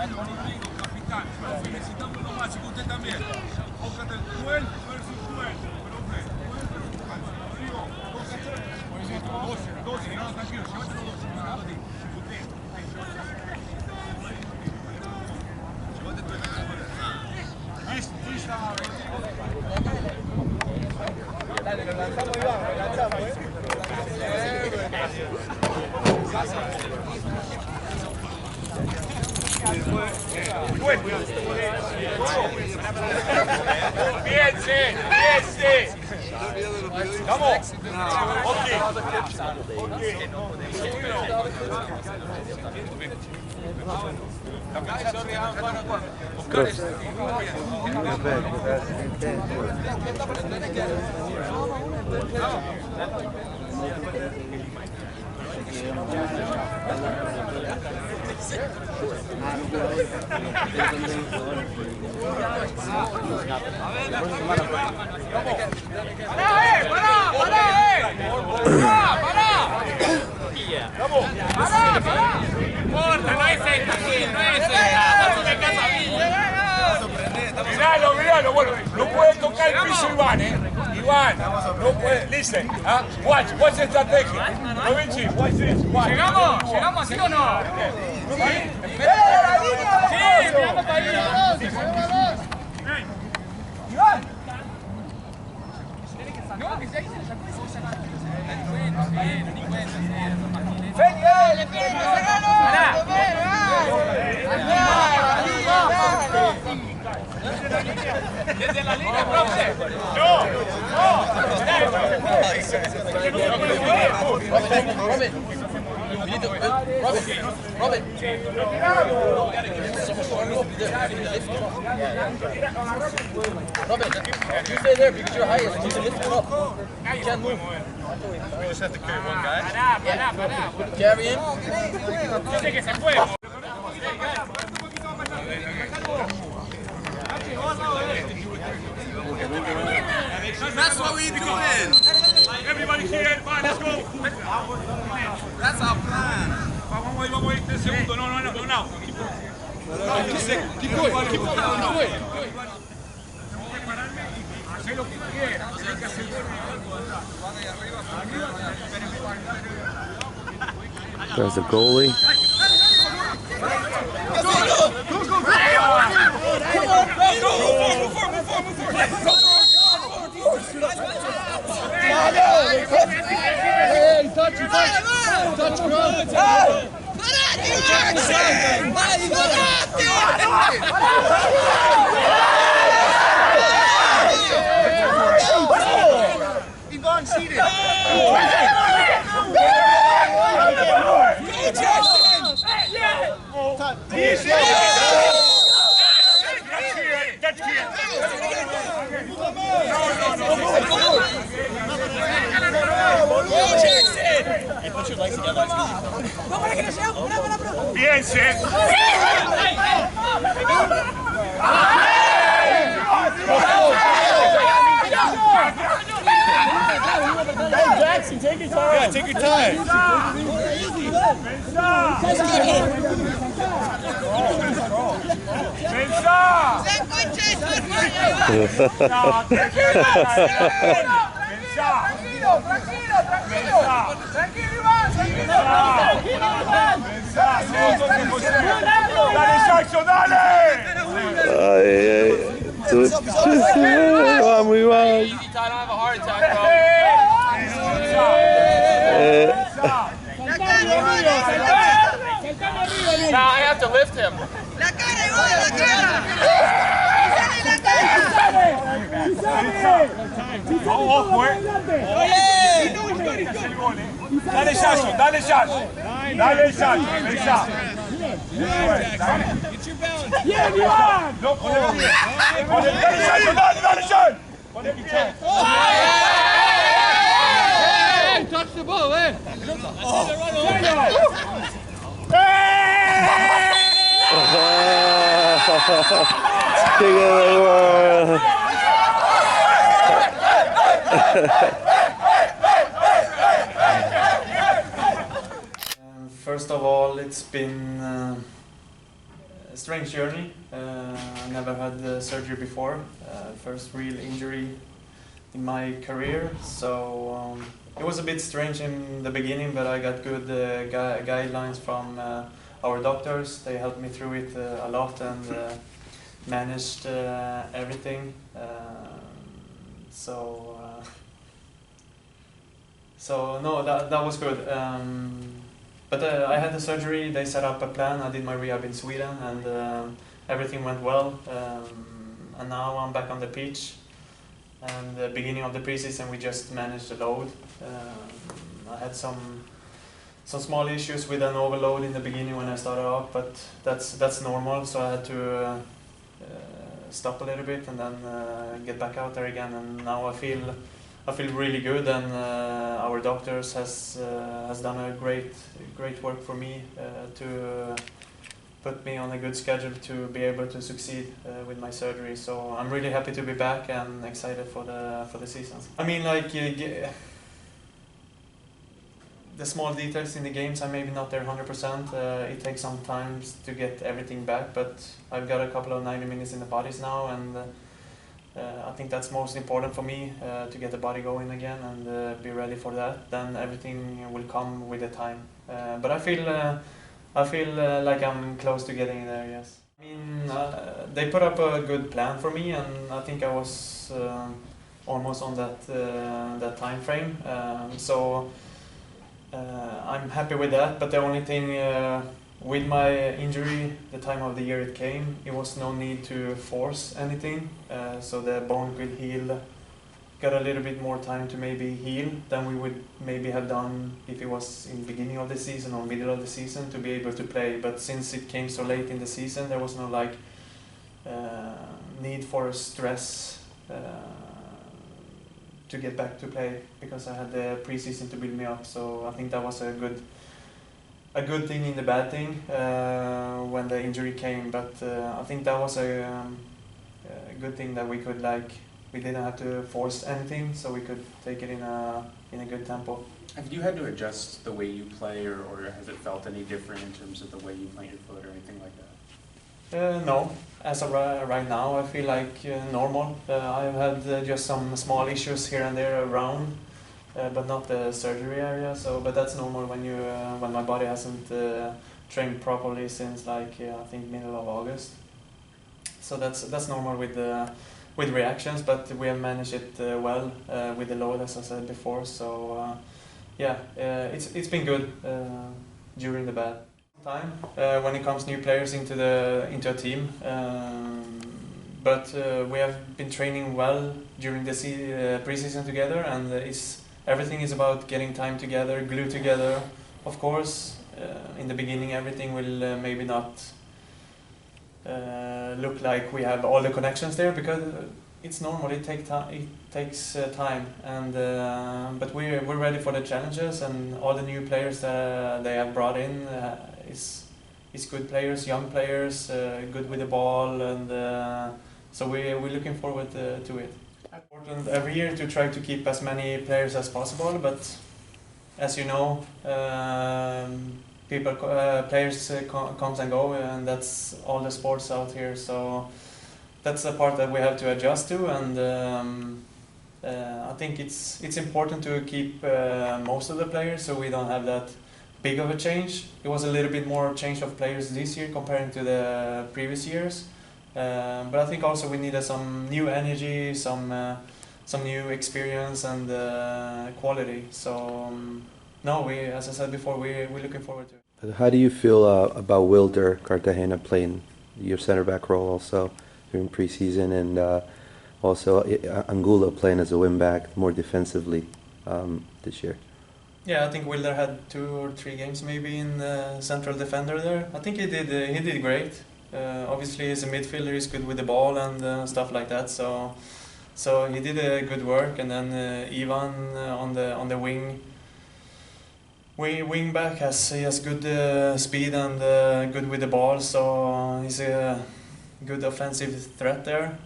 Capitán, felicitamos lo básico, usted también. Ócate el duel versus duel. Rodrigo, 12, no, tranquilo, llévate los 12. Llévate tu lista. Dale, lo lanzamos y vamos, lo lanzamos, Piense. Vamos. Corta, no es esta, no es esta. No me casa Miralo, bueno, no puede tocar el piso Iván, Iván, no puede, listen, watch estrategia. Novici, watch this, watch. ¿Llegamos así o no? ¿Sí? Sí, miramos para ahí. Iván. No, que ya hice el jacuzzi, se saca. Ni cuenta, Feni, dale, Feni, sacalo. Desde la línea, profe. Robin. Robin, you stay there because you're highest. You can lift him up. You can't move. We just have to carry one guy. Pará. Carry him. Dice que se fue. That's why we need to go in. Everybody here, fine, let's go. That's our plan. Vamos a ir, 3 segundos, no. Keep going. Hacé lo que quieras, tenés que hacer There's the goalie. Hey, touch ground. Iván, seated. Piensen. Jackson, take your time. Yeah, take your time. Tranquilo, Iván, Dale, Jackson, dale. Ay. Vamos, Iván. Easy time, I have a heart attack, bro. Now I have to lift him. La cara, Iván, la cara. Ojo, Dale, Jackson, dale, Jackson. Dale, Jackson, pensá. Bien, Iván. No, dale, Jackson, dale, Jackson. Hey, touch the ball, eh? King of the world. First of all, it's been a strange journey. I never had surgery before. First real injury in my career, so it was a bit strange in the beginning, but I got good guidelines from our doctors. They helped me through it a lot and managed everything. So no, that was good. But I had the surgery. They set up a plan. I did my rehab in Sweden, and everything went well. And now I'm back on the pitch. And the beginning of the preseason, we just managed the load. I had some small issues with an overload in the beginning when I started off, but that's normal. So I had to stop a little bit and then get back out there again. And now I feel really good, and our doctors has done a great work for me to put me on a good schedule to be able to succeed with my surgery. So I'm really happy to be back and excited for the season. I mean, like the small details in the games, I'm maybe not there 100%. It takes some time to get everything back, but I've got a couple of 90 minutes in the bodies now, and I think that's most important for me, to get the body going again and be ready for that. Then everything will come with the time. But I feel like I'm close to getting there, yes. I mean, they put up a good plan for me, and I think I was almost on that time frame. So I'm happy with that, but the only thing with my injury, the time of the year it came, it was no need to force anything, so the bone could heal, got a little bit more time to maybe heal than we would maybe have done if it was in the beginning of the season or middle of the season to be able to play. But since it came so late in the season, there was no like need for stress to get back to play, because I had the preseason to build me up. So I think that was a good thing in the bad thing when the injury came. But I think that was a good thing that we could we didn't have to force anything, so we could take it in a good tempo. Have you had to adjust the way you play, or has it felt any different in terms of the way you plant your foot or anything like that? No, as of right now, I feel like normal. I've had just some small issues here and there around, but not the surgery area. So, but that's normal when my body hasn't trained properly since I think middle of August. So that's normal with reactions, but we have managed it well with the load, as I said before. So yeah, it's been good during the bad time when it comes new players into a team. But we have been training well during the preseason together, and everything is about getting time together, glue together. Of course, in the beginning everything will maybe not look like we have all the connections there, because it's normal. It takes time, and but we're ready for the challenges, and all the new players that they have brought in is good players, young players, good with the ball, and so we're looking forward to it. Important every year to try to keep as many players as possible, but as you know, players comes and go, and that's all the sports out here. So that's the part that we have to adjust to, and I think it's important to keep most of the players, so we don't have that big of a change. It was a little bit more change of players this year compared to the previous years, but I think also we needed some new energy, some new experience and quality. So no, as I said before, we're looking forward to it. How do you feel about Wilder Cartagena playing your center back role also during preseason, and also Angulo playing as a wing back more defensively this year? Yeah, I think Wilder had 2 or 3 games maybe in central defender there. I think he did great. Obviously, he's a midfielder. He's good with the ball and stuff like that. So he did good work. And then Ivan on the wing. Wing back has good speed and good with the ball, so he's a good offensive threat there.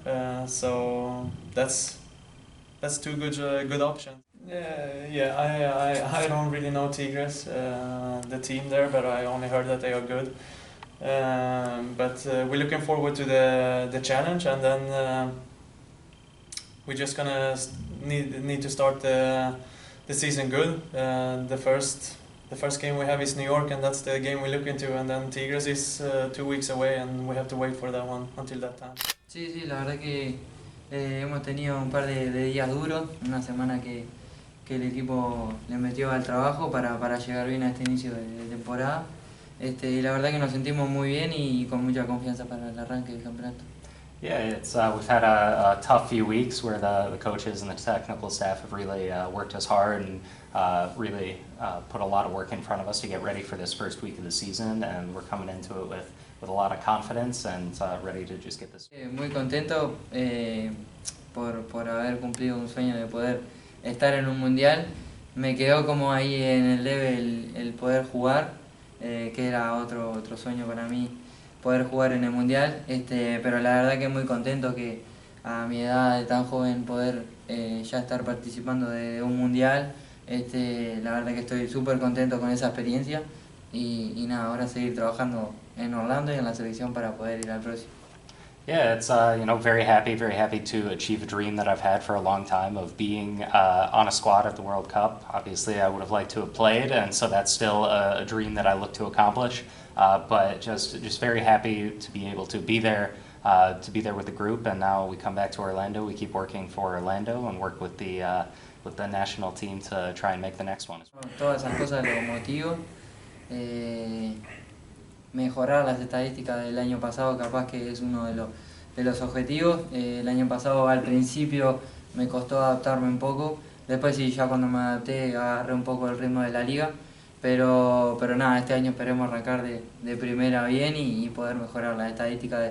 So that's 2 good options. I don't really know Tigres, the team there, but I only heard that they are good. But we're looking forward to the challenge, and then we're just gonna need to start the season good. The first game we have is New York, and that's the game we look into, and then Tigres is 2 weeks away, and we have to wait for that one until that time. Sí, sí, la verdad que hemos tenido un par de días duros, una semana que el equipo le metió al trabajo para llegar bien a este inicio de temporada. Y la verdad que nos sentimos muy bien y con mucha confianza para el arranque del campeonato. Yeah, we've had a tough few weeks where the coaches and the technical staff have really worked us hard and really put a lot of work in front of us to get ready for this first week of the season, and we're coming into it with a lot of confidence and ready to just get this. Muy contento por haber cumplido un sueño de poder estar en un mundial. Me quedó como ahí en el debe el poder jugar, que era otro sueño para mí, poder jugar en el mundial, pero la verdad que muy contento que a mi edad de tan joven poder ya estar participando de un mundial. La verdad que estoy súper contento con esa experiencia y nada, ahora seguir trabajando en Orlando y en la selección para poder ir al próximo. Yeah, it's very happy to achieve a dream that I've had for a long time of being on a squad at the World Cup. Obviously, I would have liked to have played, and so that's still a dream that I look to accomplish. But just very happy to be able to be there with the group. And now we come back to Orlando. We keep working for Orlando and work with the national team to try and make the next one. Todas esas cosas lo motivo. Mejorar las estadísticas del año pasado capaz que es uno de los objetivos. El año pasado al principio me costó adaptarme un poco, después sí, ya cuando me adapté agarré un poco el ritmo de la liga, pero nada, este año esperemos arrancar de primera bien y poder mejorar las estadísticas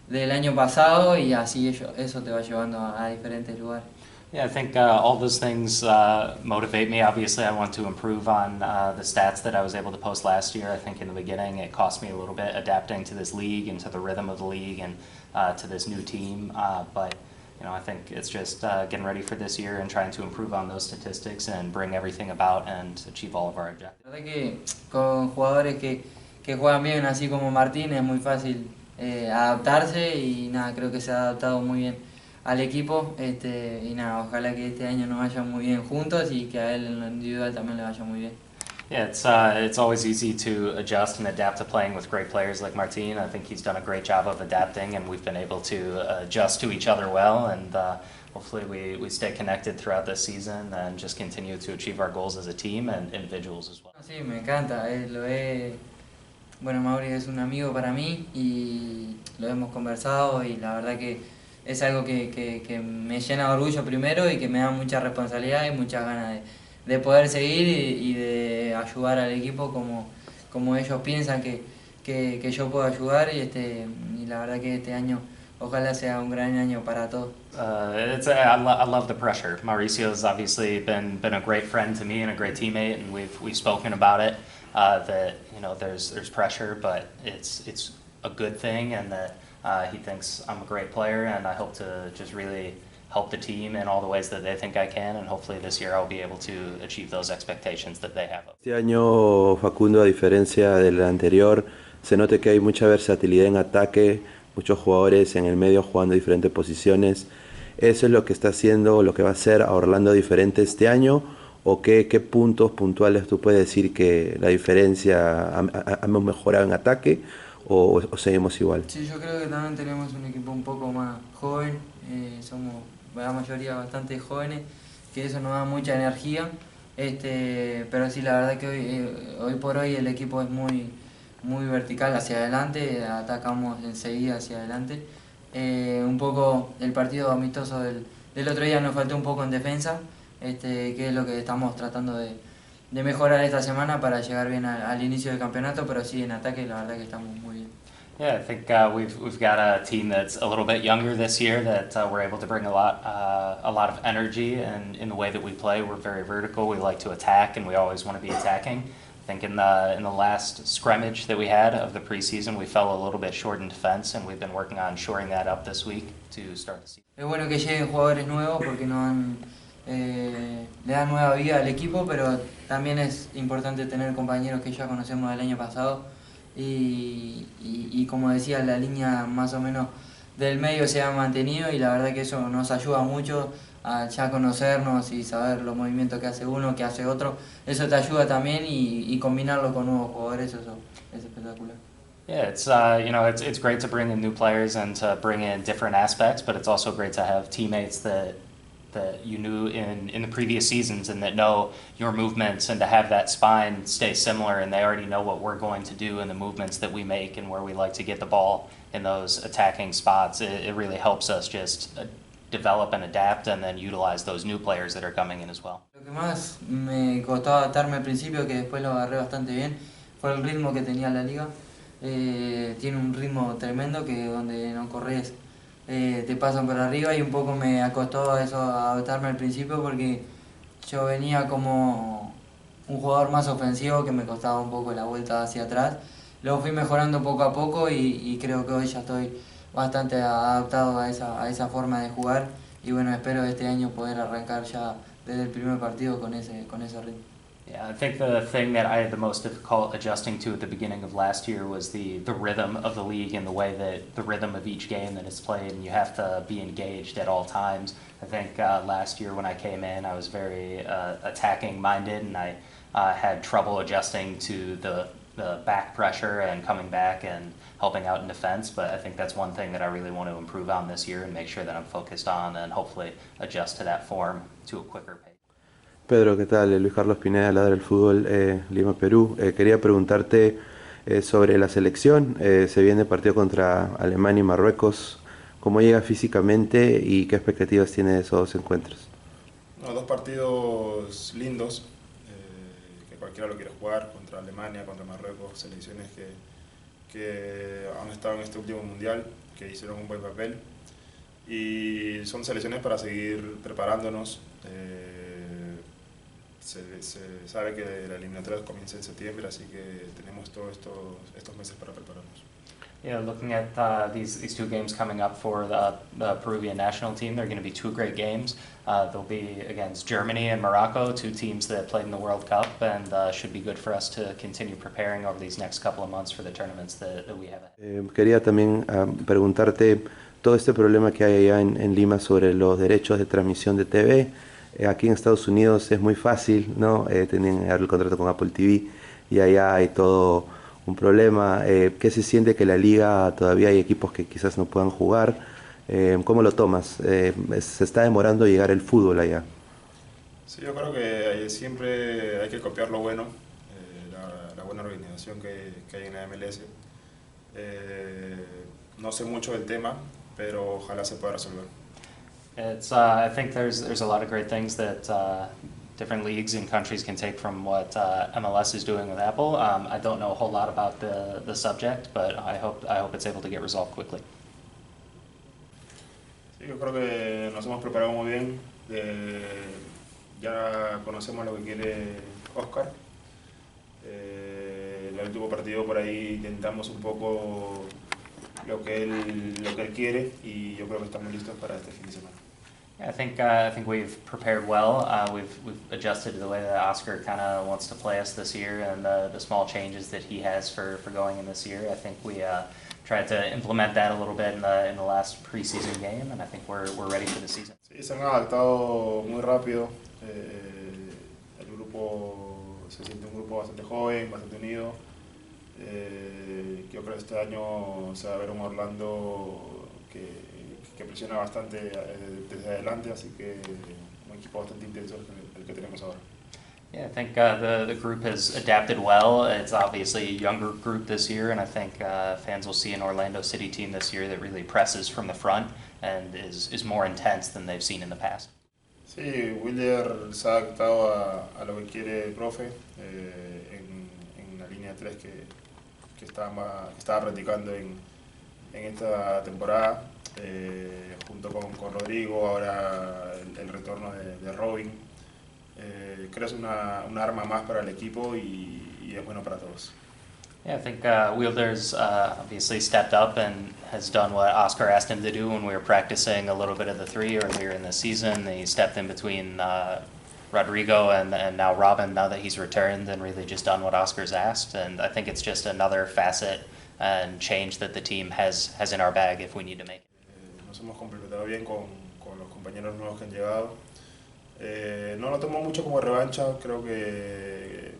del año pasado, y así eso te va llevando a diferentes lugares. Yeah, I think all those things motivate me. Obviously, I want to improve on the stats that I was able to post last year. I think in the beginning it cost me a little bit adapting to this league and to the rhythm of the league and to this new team. But I think it's just getting ready for this year and trying to improve on those statistics and bring everything about and achieve all of our objectives. La verdad que con jugadores que juegan bien, así como Martín, es muy fácil adaptarse y nada, creo que se ha adaptado muy bien al equipo, y nada, ojalá que este año nos vaya muy bien juntos y que a él en lo individual también le vaya muy bien. Yeah, it's always easy to adjust and adapt to playing with great players like Martin. I think he's done a great job of adapting, and we've been able to adjust to each other well, and hopefully we stay connected throughout this season and just continue to achieve our goals as a team and individuals as well. Sí, me encanta, bueno, Mauri es un amigo para mí y lo hemos conversado, y la verdad que es algo que me llena de orgullo primero y que me da mucha responsabilidad y muchas ganas de poder seguir y de ayudar al equipo como ellos piensan que yo puedo ayudar, y la verdad que este año ojalá sea un gran año para todos. I love the pressure. Mauricio's obviously been a great friend to me and a great teammate, and we've spoken about it, that there's pressure, but it's a good thing, and that he thinks I'm a great player, and I hope to just really help the team in all the ways that they think I can, and hopefully this year I'll be able to achieve those expectations that they have. Este año, Facundo, a diferencia del anterior, se nota que hay mucha versatilidad en ataque, muchos jugadores en el medio jugando diferentes posiciones. ¿Eso es lo que está haciendo, lo que va a hacer a Orlando diferente este año? ¿O qué puntos puntuales tú puedes decir que la diferencia hemos mejorado en ataque? ¿O seguimos igual? Sí, yo creo que también tenemos un equipo un poco más joven, somos la mayoría bastante jóvenes, que eso nos da mucha energía, pero sí, la verdad que hoy por hoy el equipo es muy vertical hacia adelante, atacamos enseguida hacia adelante. Un poco el partido amistoso del otro día nos faltó un poco en defensa, que es lo que estamos tratando de mejorar esta semana para llegar bien al inicio del campeonato, pero sí, en ataque la verdad que estamos muy bien. Yeah, I think we've got a team that's a little bit younger this year, that we're able to bring a lot of energy, and in the way that we play, we're very vertical. We like to attack, and we always want to be attacking. I think in the last scrimmage that we had of the preseason, we fell a little bit short in defense, and we've been working on shoring that up this week to start the season. Es bueno que lleguen jugadores nuevos porque le dan nueva vida al equipo, pero también es importante tener compañeros que ya conocemos del año pasado y y como decía, la línea más o menos del medio se ha mantenido y la verdad que eso nos ayuda mucho a ya conocernos y saber los movimientos que hace uno, que hace otro. Eso te ayuda también y combinarlo con nuevos jugadores, eso es espectacular. Yeah, it's great to bring in new players and to bring in different aspects, but it's also great to have teammates that you knew in the previous seasons and that know your movements, and to have that spine stay similar and they already know what we're going to do and the movements that we make and where we like to get the ball in those attacking spots. It really helps us just develop and adapt and then utilize those new players that are coming in as well. Lo que más me costó adaptarme al principio, que después lo agarré bastante bien, fue el ritmo que tenía la liga. Tiene un ritmo tremendo que donde no corres te pasan por arriba, y un poco me costó eso adaptarme al principio porque yo venía como un jugador más ofensivo que me costaba un poco la vuelta hacia atrás. Lo fui mejorando poco a poco y creo que hoy ya estoy bastante adaptado a esa forma de jugar, y bueno, espero este año poder arrancar ya desde el primer partido con ese ritmo. Yeah, I think the thing that I had the most difficult adjusting to at the beginning of last year was the rhythm of the league and the way that the rhythm of each game that it's played, and you have to be engaged at all times. I think last year when I came in, I was very attacking minded, and I had trouble adjusting to the back pressure and coming back and helping out in defense, but I think that's one thing that I really want to improve on this year and make sure that I'm focused on and hopefully adjust to that form to a quicker pace. Pedro, ¿qué tal? Luis Carlos Pineda, Ladra el Fútbol, Lima, Perú. Quería preguntarte sobre la selección. Se viene el partido contra Alemania y Marruecos. ¿Cómo llega físicamente y qué expectativas tiene de esos dos encuentros? No, dos partidos lindos, que cualquiera lo quiere jugar, contra Alemania, contra Marruecos, selecciones que han estado en este último mundial, que hicieron un buen papel, y son selecciones para seguir preparándonos. Se sabe que la eliminatoria comienza en septiembre, así que tenemos todos estos meses para prepararnos. Yeah, looking at these two games coming up for the Peruvian national team, they're going to be two great games. They'll be against Germany and Morocco, two teams that played in the World Cup, and should be good for us to continue preparing over these next couple of months for the tournaments that we have. Quería también preguntarte todo este problema que hay allá en Lima sobre los derechos de transmisión de TV. Aquí en Estados Unidos es muy fácil, ¿no? Tienen el contrato con Apple TV y allá hay todo un problema. ¿Qué se siente que la liga todavía hay equipos que quizás no puedan jugar? ¿Cómo lo tomas? ¿Se está demorando llegar el fútbol allá? Sí, yo creo que siempre hay que copiar lo bueno, la buena organización que hay en la MLS. No sé mucho del tema, pero ojalá se pueda resolver. I think there's a lot of great things that different leagues and countries can take from what MLS is doing with Apple. I don't know a whole lot about the subject, but I hope it's able to get resolved quickly. Sí, yo creo que nos hemos preparado muy bien. Ya conocemos lo que quiere Oscar. El último partido por ahí intentamos un poco lo que él quiere, y yo creo que estamos listos para este fin de semana. I think we've prepared well. We've adjusted to the way that Oscar kind of wants to play us this year, and the small changes that he has for going in this year. I think we tried to implement that a little bit in the last preseason game, and I think we're ready for the season. Sí, se han adaptado muy rápido. El grupo se siente un grupo bastante joven, bastante unido. Yo creo que este año se va a ver un Orlando que presiona bastante desde adelante, así que un equipo bastante intenso el que tenemos ahora. Yeah, I think the group has adapted well. It's obviously a younger group this year, and I think fans will see an Orlando City team this year that really presses from the front and is more intense than they've seen in the past. Sí, Wilder se ha adaptado a lo que quiere el profe en la línea 3 que estaba practicando en esta temporada, junto con Rodrigo, ahora el retorno de Robin. Creo que es una arma más para el equipo y es bueno para todos. Yeah, I think Wilder's obviously stepped up and has done what Oscar asked him to do when we were practicing a little bit of the three earlier in the season. He stepped in between Rodrigo and now Robin, now that he's returned, and really just done what Oscar's asked. And I think it's just another facet and change that the team has in our bag if we need to make it. Nos hemos complementado bien con los compañeros nuevos que han llegado. No lo tomo mucho como revancha, creo que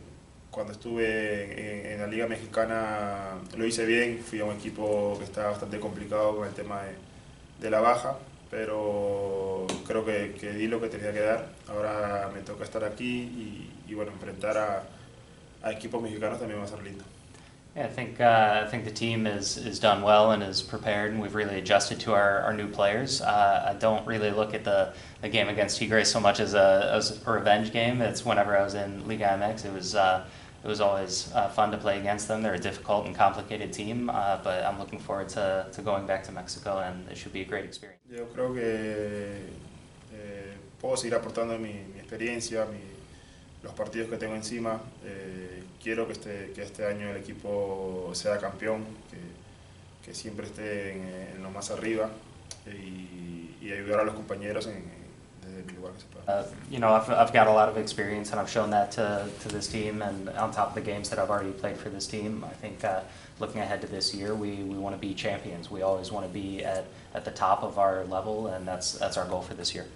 cuando estuve en la Liga Mexicana lo hice bien, fui a un equipo que estaba bastante complicado con el tema de la baja, pero creo que di lo que tenía que dar. Ahora me toca estar aquí y bueno, enfrentar a equipos mexicanos también va a ser lindo. Yeah, I think the team is done well and is prepared, and we've really adjusted to our new players. I don't really look at the game against Tigres so much as a revenge game. It's whenever I was in Liga MX, it was always fun to play against them. They're a difficult and complicated team, but I'm looking forward to going back to Mexico, and it should be a great experience. Yo creo que puedo seguir aportando mi experiencia, los partidos que tengo encima. Quiero que este año el equipo sea campeón, que siempre esté en lo más arriba y ayudar a los compañeros desde mi lugar que se pueda. You know, I've got a lot of experience, and I've shown that to this team, and on top of the games that I've already played for this team, I think looking ahead to this year, we want to be champions. We always want to be at the top of our level, and that's our goal for this year.